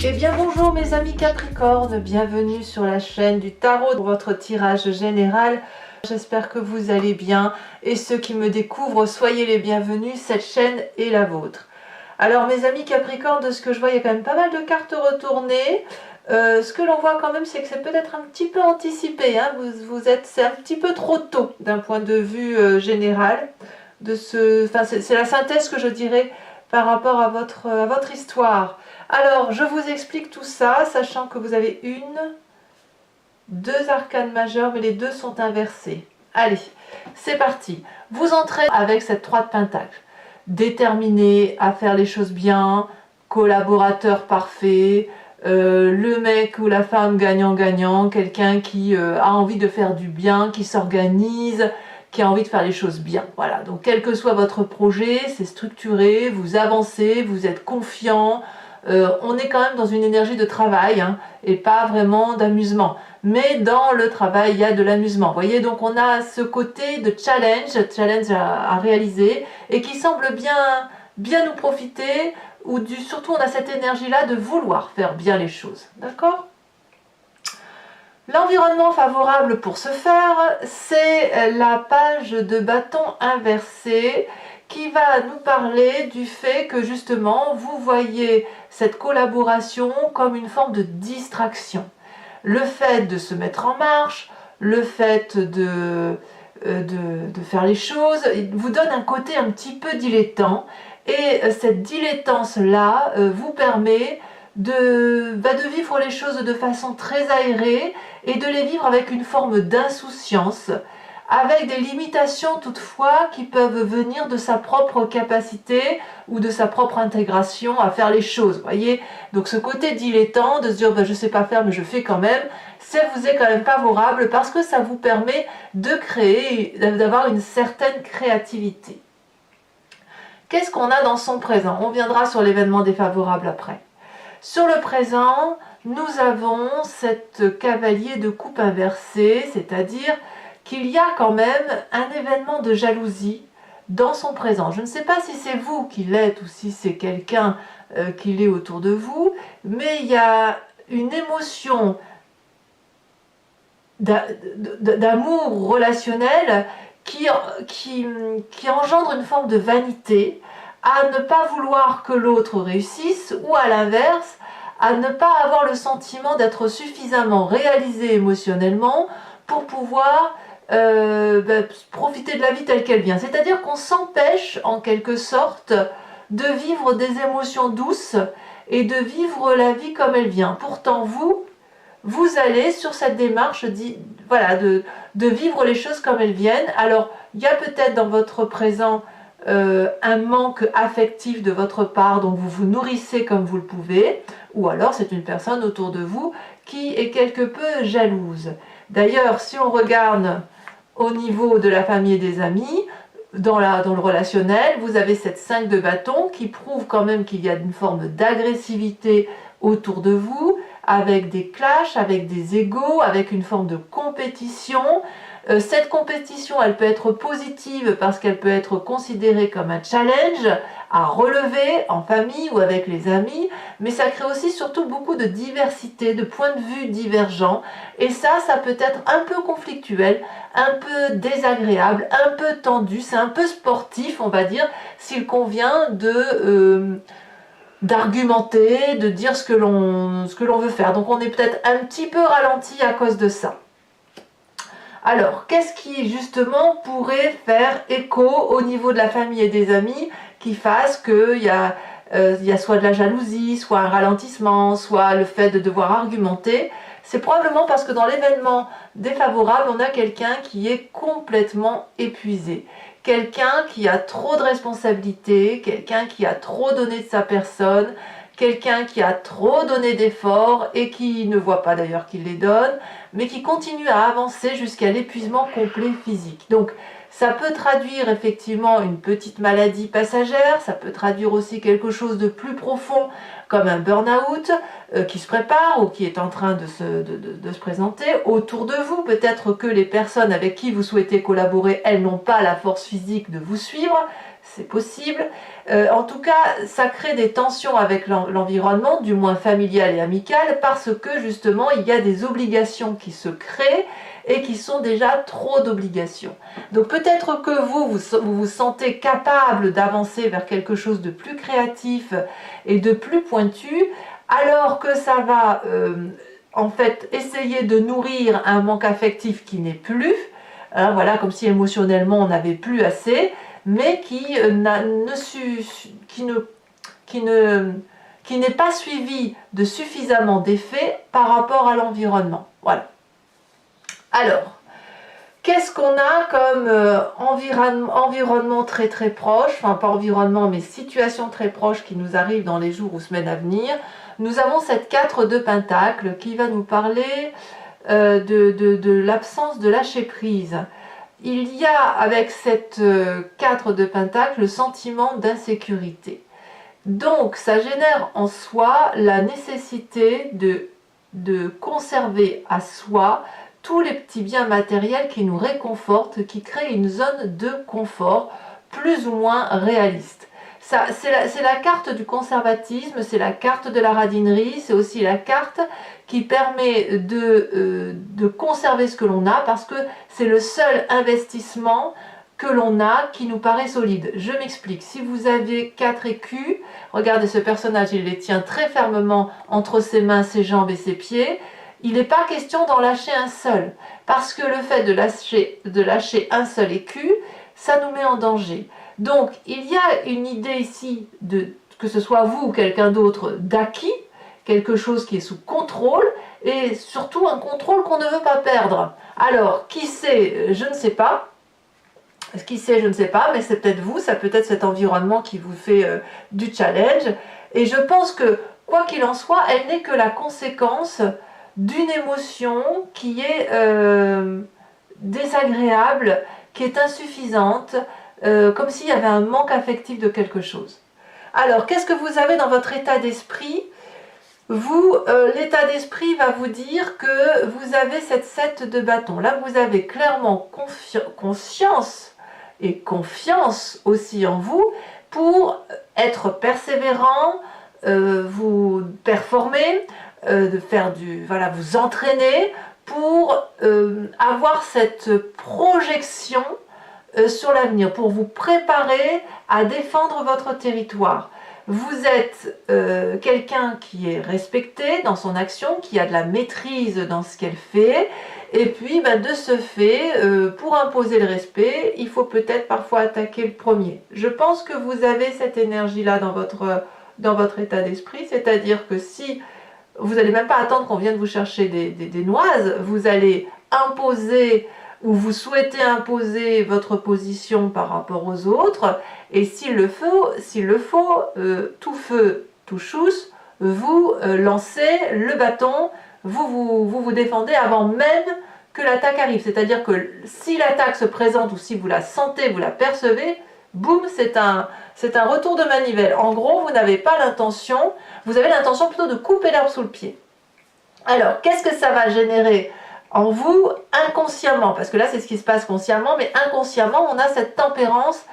Eh bien bonjour mes amis Capricorne, bienvenue sur la chaîne du tarot pour votre tirage général. J'espère que vous allez bien et ceux qui me découvrent, soyez les bienvenus, cette chaîne est la vôtre. Alors mes amis Capricorne, de ce que je vois, il y a quand même pas mal de cartes retournées. Ce que l'on voit quand même, c'est que c'est peut-être un petit peu anticipé, hein. C'est un petit peu trop tôt d'un point de vue général. C'est la synthèse que je dirais par rapport à votre histoire. Alors, je vous explique tout ça, sachant que vous avez deux arcanes majeures, mais les deux sont inversés. Allez, c'est parti. Vous entrez avec cette 3 de Pentacle. Déterminé à faire les choses bien, collaborateur parfait, le mec ou la femme gagnant-gagnant, quelqu'un qui a envie de faire du bien, qui s'organise, qui a envie de faire les choses bien. Voilà, donc quel que soit votre projet, c'est structuré, vous avancez, vous êtes confiant. On est quand même dans une énergie de travail, hein, et pas vraiment d'amusement. Mais dans le travail, il y a de l'amusement. Vous voyez, donc on a ce côté de challenge à réaliser, et qui semble bien nous profiter, surtout on a cette énergie-là de vouloir faire bien les choses. D'accord ? L'environnement favorable pour ce faire, c'est la page de bâton inversée, qui va nous parler du fait que justement vous voyez cette collaboration comme une forme de distraction. Le fait de se mettre en marche, le fait de faire les choses, vous donne un côté un petit peu dilettant, et cette dilettance-là vous permet de vivre les choses de façon très aérée et de les vivre avec une forme d'insouciance, avec des limitations toutefois qui peuvent venir de sa propre capacité ou de sa propre intégration à faire les choses. Voyez, donc ce côté dilettant de se dire je ne sais pas faire mais je fais quand même, ça vous est quand même favorable parce que ça vous permet de créer, d'avoir une certaine créativité. Qu'est-ce qu'on a dans son présent? On viendra sur l'événement défavorable après. Sur le présent, nous avons cette cavalier de coupe inversée, c'est-à-dire qu'il y a quand même un événement de jalousie dans son présent. Je ne sais pas si c'est vous qui l'êtes ou si c'est quelqu'un qui l'est autour de vous, mais il y a une émotion d'amour relationnel qui engendre une forme de vanité, à ne pas vouloir que l'autre réussisse, ou à l'inverse, à ne pas avoir le sentiment d'être suffisamment réalisé émotionnellement pour pouvoir profiter de la vie telle qu'elle vient. C'est-à-dire qu'on s'empêche en quelque sorte de vivre des émotions douces et de vivre la vie comme elle vient. Pourtant vous allez sur cette démarche de vivre les choses comme elles viennent. Alors il y a peut-être dans votre présent un manque affectif de votre part, donc vous vous nourrissez comme vous le pouvez, ou alors c'est une personne autour de vous qui est quelque peu jalouse. D'ailleurs, si on regarde au niveau de la famille et des amis, dans le relationnel, vous avez cette 5 de bâton qui prouve quand même qu'il y a une forme d'agressivité autour de vous, avec des clashs, avec des égos, avec une forme de compétition. Cette compétition, elle peut être positive parce qu'elle peut être considérée comme un challenge à relever en famille ou avec les amis, mais ça crée aussi surtout beaucoup de diversité, de points de vue divergents, et ça peut être un peu conflictuel, un peu désagréable, un peu tendu, c'est un peu sportif, on va dire, s'il convient d'argumenter, de dire ce que l'on veut faire. Donc on est peut-être un petit peu ralenti à cause de ça. Alors, qu'est-ce qui justement pourrait faire écho au niveau de la famille et des amis qui fasse qu'il y a soit de la jalousie, soit un ralentissement, soit le fait de devoir argumenter? C'est probablement parce que dans l'événement défavorable, on a quelqu'un qui est complètement épuisé. Quelqu'un qui a trop de responsabilités, quelqu'un qui a trop donné de sa personne, quelqu'un qui a trop donné d'efforts et qui ne voit pas d'ailleurs qu'il les donne, mais qui continue à avancer jusqu'à l'épuisement complet physique. Donc ça peut traduire effectivement une petite maladie passagère, ça peut traduire aussi quelque chose de plus profond comme un burn-out qui se prépare ou qui est en train de se présenter autour de vous. Peut-être que les personnes avec qui vous souhaitez collaborer, elles n'ont pas la force physique de vous suivre. c'est possible. En tout cas, ça crée des tensions avec l'environnement, du moins familial et amical, parce que justement, il y a des obligations qui se créent et qui sont déjà trop d'obligations. Donc peut-être que vous vous sentez capable d'avancer vers quelque chose de plus créatif et de plus pointu, alors que ça va en fait essayer de nourrir un manque affectif qui n'est plus, hein, voilà, comme si émotionnellement on n'avait plus assez, mais qui n'est pas suivi de suffisamment d'effets par rapport à l'environnement. Voilà. Alors, qu'est-ce qu'on a comme environnement très très proche, enfin pas environnement mais situation très proche qui nous arrive dans les jours ou semaines à venir? Nous avons cette 4 de Pentacle qui va nous parler de l'absence de lâcher prise. Il y a avec cette 4 de Pentacle le sentiment d'insécurité. Donc ça génère en soi la nécessité de conserver à soi tous les petits biens matériels qui nous réconfortent, qui créent une zone de confort plus ou moins réaliste. C'est la carte du conservatisme, c'est la carte de la radinerie, c'est aussi la carte qui permet de conserver ce que l'on a, parce que c'est le seul investissement que l'on a qui nous paraît solide. Je m'explique. Si vous avez 4 écus, regardez ce personnage, il les tient très fermement entre ses mains, ses jambes et ses pieds. Il n'est pas question d'en lâcher un seul, parce que le fait de lâcher un seul écu, ça nous met en danger. Donc, il y a une idée ici, que ce soit vous ou quelqu'un d'autre, d'acquis, quelque chose qui est sous contrôle, et surtout un contrôle qu'on ne veut pas perdre. Alors, qui sait, je ne sais pas. Qui sait, je ne sais pas, mais c'est peut-être vous, ça peut être cet environnement qui vous fait du challenge. Et je pense que, quoi qu'il en soit, elle n'est que la conséquence d'une émotion qui est désagréable, qui est insuffisante, comme s'il y avait un manque affectif de quelque chose. Alors, qu'est-ce que vous avez dans votre état d'esprit? Vous, l'état d'esprit va vous dire que vous avez cette 7 de bâton. Là, vous avez clairement conscience et confiance aussi en vous pour être persévérant, vous performer, de faire voilà, vous entraîner pour avoir cette projection sur l'avenir, pour vous préparer à défendre votre territoire. Vous êtes quelqu'un qui est respecté dans son action, qui a de la maîtrise dans ce qu'elle fait, et puis de ce fait, pour imposer le respect, il faut peut-être parfois attaquer le premier. Je pense que vous avez cette énergie-là dans votre état d'esprit, c'est-à-dire que si vous n'allez même pas attendre qu'on vienne vous chercher des noises, vous allez imposer ou vous souhaitez imposer votre position par rapport aux autres, et s'il le faut, tout feu, tout chousse, vous lancez le bâton, vous défendez avant même que l'attaque arrive. C'est-à-dire que si l'attaque se présente ou si vous la sentez, vous la percevez, boum, c'est un retour de manivelle. En gros, vous n'avez pas l'intention, vous avez l'intention plutôt de couper l'herbe sous le pied. Alors, qu'est-ce que ça va générer en vous inconsciemment? Parce que là, c'est ce qui se passe consciemment, mais inconsciemment, on a cette tempérance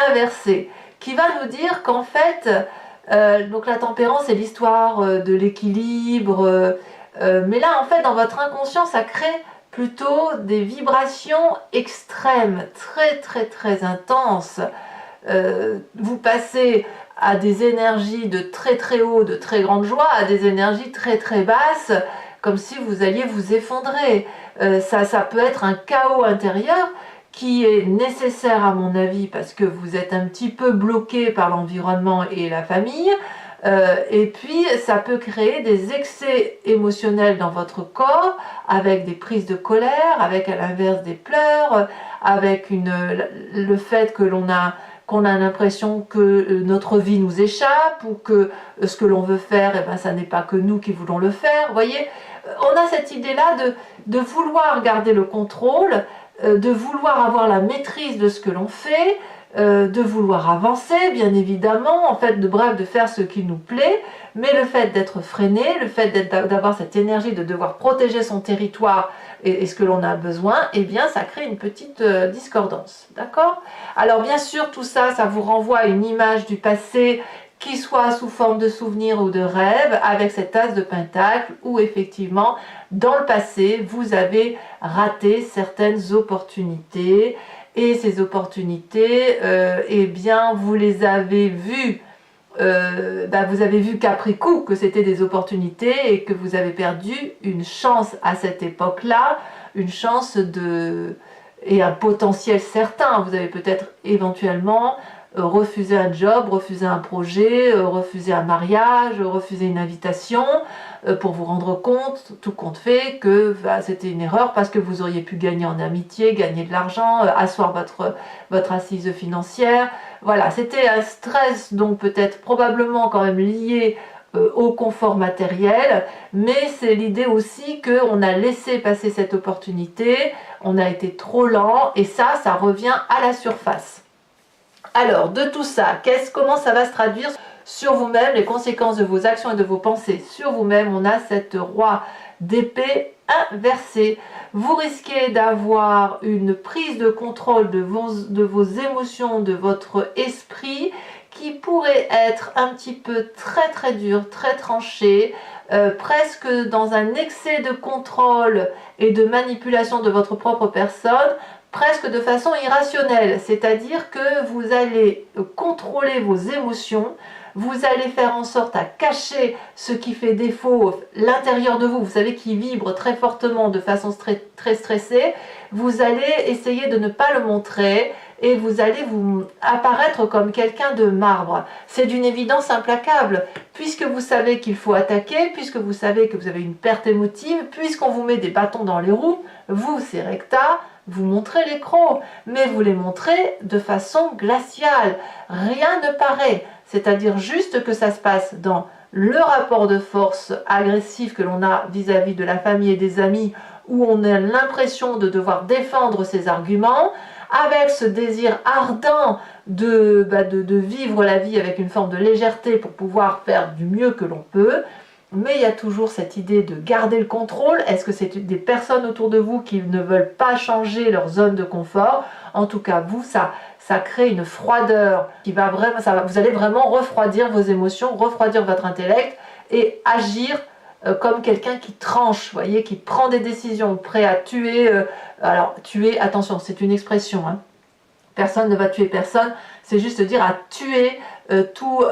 inversée qui va nous dire qu'en fait, donc la tempérance, c'est l'histoire de l'équilibre, mais là, en fait, dans votre inconscient, ça crée plutôt des vibrations extrêmes, très très très intenses. Vous passez à des énergies de très très haut, de très grande joie, à des énergies très très basses, comme si vous alliez vous effondrer. Ça peut être un chaos intérieur qui est nécessaire à mon avis parce que vous êtes un petit peu bloqué par l'environnement et la famille. Et puis ça peut créer des excès émotionnels dans votre corps, avec des prises de colère, avec à l'inverse des pleurs, avec le fait que qu'on a l'impression que notre vie nous échappe, ou que ce que l'on veut faire, ça n'est pas que nous qui voulons le faire. Vous voyez, on a cette idée-là de vouloir garder le contrôle, de vouloir avoir la maîtrise de ce que l'on fait, de vouloir avancer, bien évidemment, en fait, bref, de faire ce qui nous plaît, mais le fait d'être freiné, le fait d'avoir cette énergie de devoir protéger son territoire et ce que l'on a besoin, eh bien, ça crée une petite discordance, d'accord? Alors, bien sûr, tout ça, ça vous renvoie à une image du passé qui soit sous forme de souvenir ou de rêve, avec cette as de pentacle, où effectivement, dans le passé, vous avez raté certaines opportunités, et ces opportunités, eh bien, vous les avez vues, vous avez vu qu'après coup que c'était des opportunités et que vous avez perdu une chance à cette époque-là, une chance et un potentiel certain. Vous avez peut-être éventuellement refusé un job, refusé un projet, refusé un mariage, refusé une invitation, pour vous rendre compte, tout compte fait, que c'était une erreur parce que vous auriez pu gagner en amitié, gagner de l'argent, asseoir votre assise financière. Voilà, c'était un stress donc peut-être probablement quand même lié au confort matériel, mais c'est l'idée aussi qu'on a laissé passer cette opportunité, on a été trop lent et ça revient à la surface. Alors, de tout ça, comment ça va se traduire sur vous-même, les conséquences de vos actions et de vos pensées sur vous-même? On a cette roi d'épée inversée. Vous risquez d'avoir une prise de contrôle de vos émotions, de votre esprit, qui pourrait être un petit peu très dur, très tranché, presque dans un excès de contrôle et de manipulation de votre propre personne, presque de façon irrationnelle, c'est-à-dire que vous allez contrôler vos émotions, vous allez faire en sorte à cacher ce qui fait défaut, l'intérieur de vous, vous savez, qui vibre très fortement de façon très stressée, vous allez essayer de ne pas le montrer et vous allez vous apparaître comme quelqu'un de marbre. C'est d'une évidence implacable, puisque vous savez qu'il faut attaquer, puisque vous savez que vous avez une perte émotive, puisqu'on vous met des bâtons dans les roues, vous, c'est recta, vous montrez les crocs, mais vous les montrez de façon glaciale. Rien ne paraît, c'est-à-dire juste que ça se passe dans le rapport de force agressif que l'on a vis-à-vis de la famille et des amis, où on a l'impression de devoir défendre ses arguments, avec ce désir ardent de vivre la vie avec une forme de légèreté pour pouvoir faire du mieux que l'on peut. Mais il y a toujours cette idée de garder le contrôle. Est-ce que c'est des personnes autour de vous qui ne veulent pas changer leur zone de confort? En tout cas, vous, ça crée une froideur qui va vraiment, vous allez vraiment refroidir vos émotions, refroidir votre intellect et agir comme quelqu'un qui tranche, vous voyez, qui prend des décisions, prêt à tuer. Alors, tuer, attention, c'est une expression, hein. Personne ne va tuer personne, c'est juste dire à tuer tout.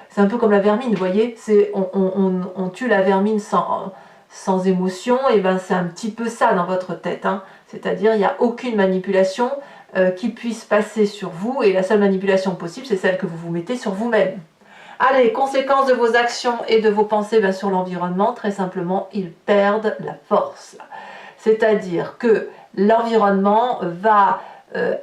C'est un peu comme la vermine, vous voyez, on tue la vermine sans émotion, et ben c'est un petit peu ça dans votre tête, hein. C'est-à-dire il n'y a aucune manipulation qui puisse passer sur vous, et la seule manipulation possible, c'est celle que vous vous mettez sur vous-même. Allez, conséquences de vos actions et de vos pensées sur l'environnement, très simplement, ils perdent la force. C'est-à-dire que l'environnement va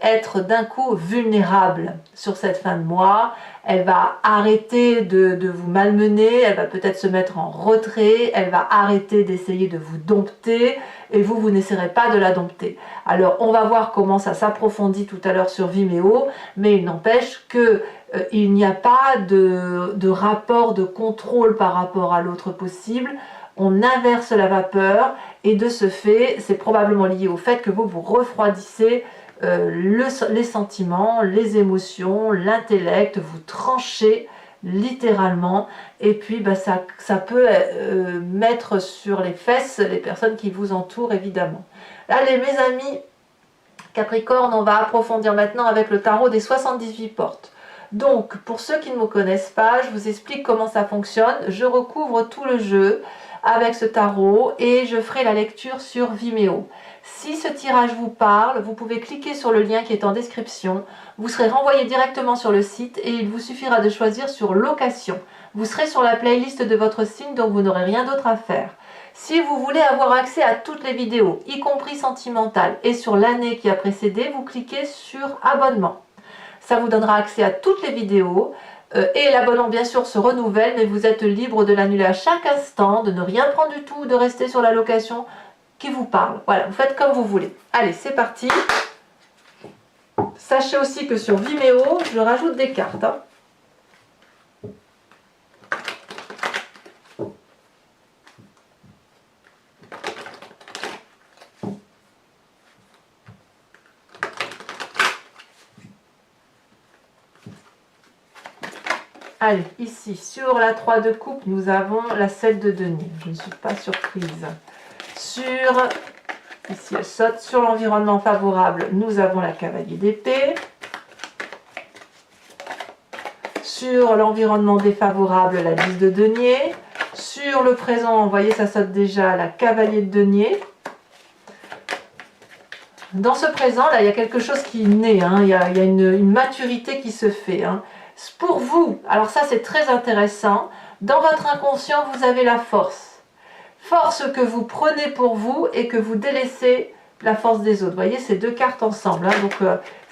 être d'un coup vulnérable sur cette fin de mois. Elle va arrêter de vous malmener, elle va peut-être se mettre en retrait, elle va arrêter d'essayer de vous dompter, et vous n'essaierez pas de la dompter. Alors on va voir comment ça s'approfondit tout à l'heure sur Vimeo, mais il n'empêche que il n'y a pas de rapport de contrôle par rapport à l'autre possible. On inverse la vapeur, et de ce fait, c'est probablement lié au fait que vous refroidissez les sentiments, les émotions, l'intellect, vous tranchez littéralement, et puis ça peut mettre sur les fesses les personnes qui vous entourent, évidemment. Allez mes amis Capricorne, on va approfondir maintenant avec le tarot des 78 portes. Donc pour ceux qui ne me connaissent pas, je vous explique comment ça fonctionne. Je recouvre tout le jeu avec ce tarot et je ferai la lecture sur Vimeo. Si ce tirage vous parle, vous pouvez cliquer sur le lien qui est en description. Vous serez renvoyé directement sur le site et il vous suffira de choisir sur location. Vous serez sur la playlist de votre signe, donc vous n'aurez rien d'autre à faire. Si vous voulez avoir accès à toutes les vidéos, y compris sentimentales, et sur l'année qui a précédé, vous cliquez sur abonnement. Ça vous donnera accès à toutes les vidéos. Et l'abonnement bien sûr se renouvelle, mais vous êtes libre de l'annuler à chaque instant, de ne rien prendre du tout, de rester sur la location qui vous parle. Voilà, vous faites comme vous voulez. Allez, c'est parti. Sachez aussi que sur Vimeo, je rajoute des cartes. Hein. Allez, ici, sur la 3 de coupe, nous avons la 7 de denier. Je ne suis pas surprise. Ici, elle saute. Sur l'environnement favorable, nous avons la cavalier d'épée. Sur l'environnement défavorable, la 10 de denier. Sur le présent, vous voyez, ça saute déjà, la cavalier de denier. Dans ce présent, là, il y a quelque chose qui naît. Hein. Il y a une maturité qui se fait. Hein. Pour vous, alors ça c'est très intéressant, dans votre inconscient vous avez la force. Force que vous prenez pour vous et que vous délaissez la force des autres. Vous voyez ces deux cartes ensemble. Hein. Donc,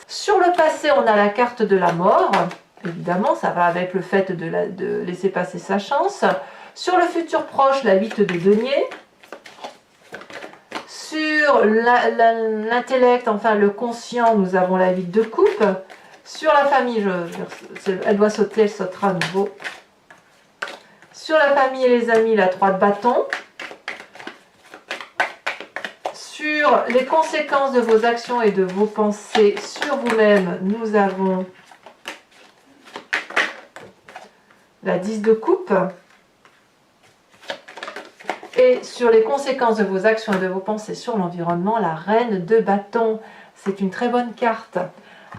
sur le passé on a la carte de la mort. Évidemment ça va avec le fait de laisser passer sa chance. Sur le futur proche la 8 de denier. Sur l'intellect, enfin le conscient, nous avons la 8 de coupe. Sur la famille, elle doit sauter, elle sautera à nouveau. Sur la famille et les amis, la 3 de bâton. Sur les conséquences de vos actions et de vos pensées sur vous-même, nous avons la 10 de coupe. Et sur les conséquences de vos actions et de vos pensées sur l'environnement, la reine de bâton. C'est une très bonne carte.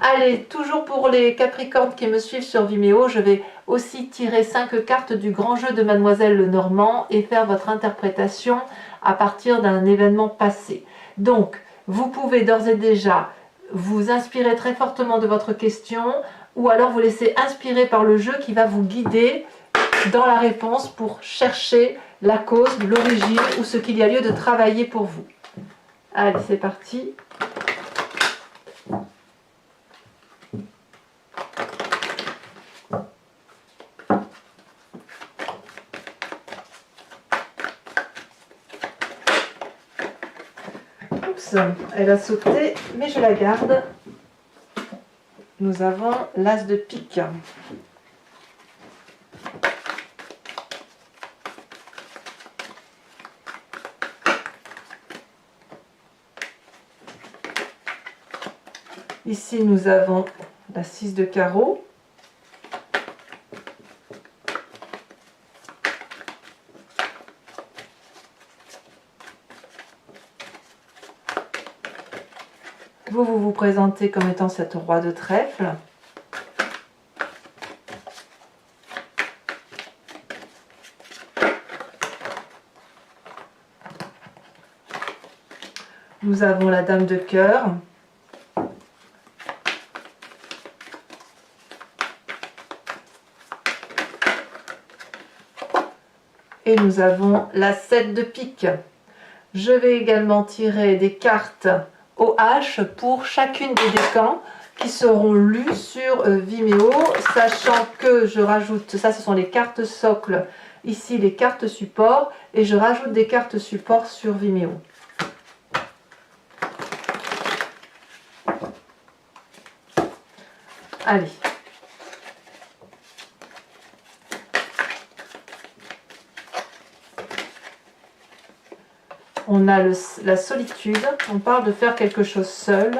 Allez, toujours pour les Capricornes qui me suivent sur Vimeo, je vais aussi tirer 5 cartes du grand jeu de Mademoiselle Lenormand et faire votre interprétation à partir d'un événement passé. Donc, vous pouvez d'ores et déjà vous inspirer très fortement de votre question ou alors vous laisser inspirer par le jeu qui va vous guider dans la réponse pour chercher la cause, l'origine ou ce qu'il y a lieu de travailler pour vous. Allez, c'est parti. Oups, elle a sauté, mais je la garde. Nous avons l'as de pique. Ici, nous avons la 6 de carreau. Vous vous présentez comme étant cette roi de trèfle. Nous avons la dame de cœur. Et nous avons la 7 de pique. Je vais également tirer des cartes au H pour chacune des décans qui seront lues sur Vimeo, sachant que je rajoute, ça ce sont les cartes socles, ici les cartes support, et je rajoute des cartes support sur Vimeo. Allez. On a la solitude, on parle de faire quelque chose seul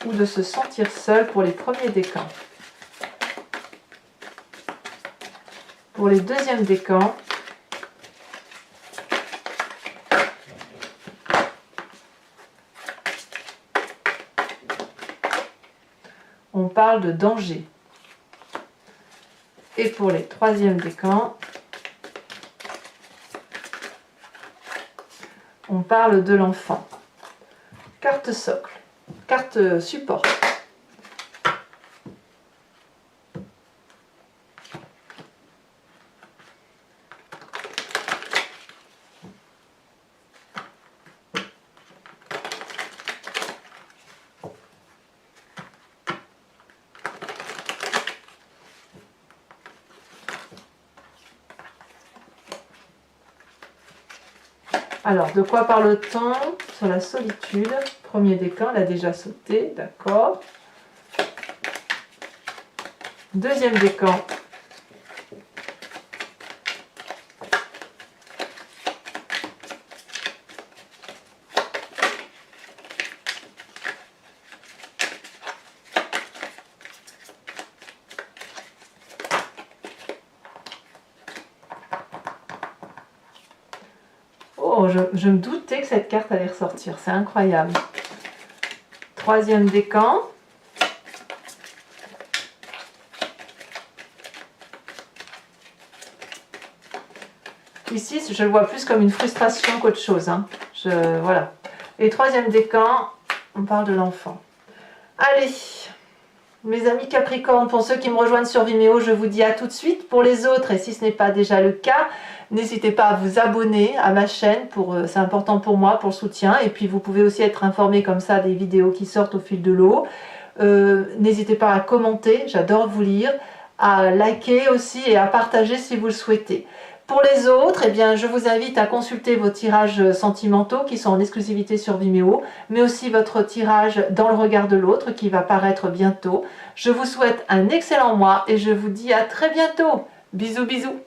ou de se sentir seul pour les premiers décans. Pour les deuxièmes décans, on parle de danger. Et pour les troisièmes décans, on parle de l'enfant. Carte socle, carte support. Alors, de quoi parle-t-on sur la solitude? Premier décan, elle a déjà sauté, d'accord. Deuxième décan. Oh, je me doutais que cette carte allait ressortir, c'est incroyable. Troisième décan. Ici, je le vois plus comme une frustration qu'autre chose. Hein. Voilà. Et troisième décan, on parle de l'enfant. Allez, mes amis Capricorne, pour ceux qui me rejoignent sur Vimeo, je vous dis à tout de suite. Pour les autres, et si ce n'est pas déjà le cas, n'hésitez pas à vous abonner à ma chaîne, c'est important pour moi, pour le soutien. Et puis vous pouvez aussi être informé comme ça des vidéos qui sortent au fil de l'eau. N'hésitez pas à commenter, j'adore vous lire, à liker aussi et à partager si vous le souhaitez. Pour les autres, eh bien, je vous invite à consulter vos tirages sentimentaux qui sont en exclusivité sur Vimeo, mais aussi votre tirage dans le regard de l'autre qui va paraître bientôt. Je vous souhaite un excellent mois et je vous dis à très bientôt. Bisous bisous.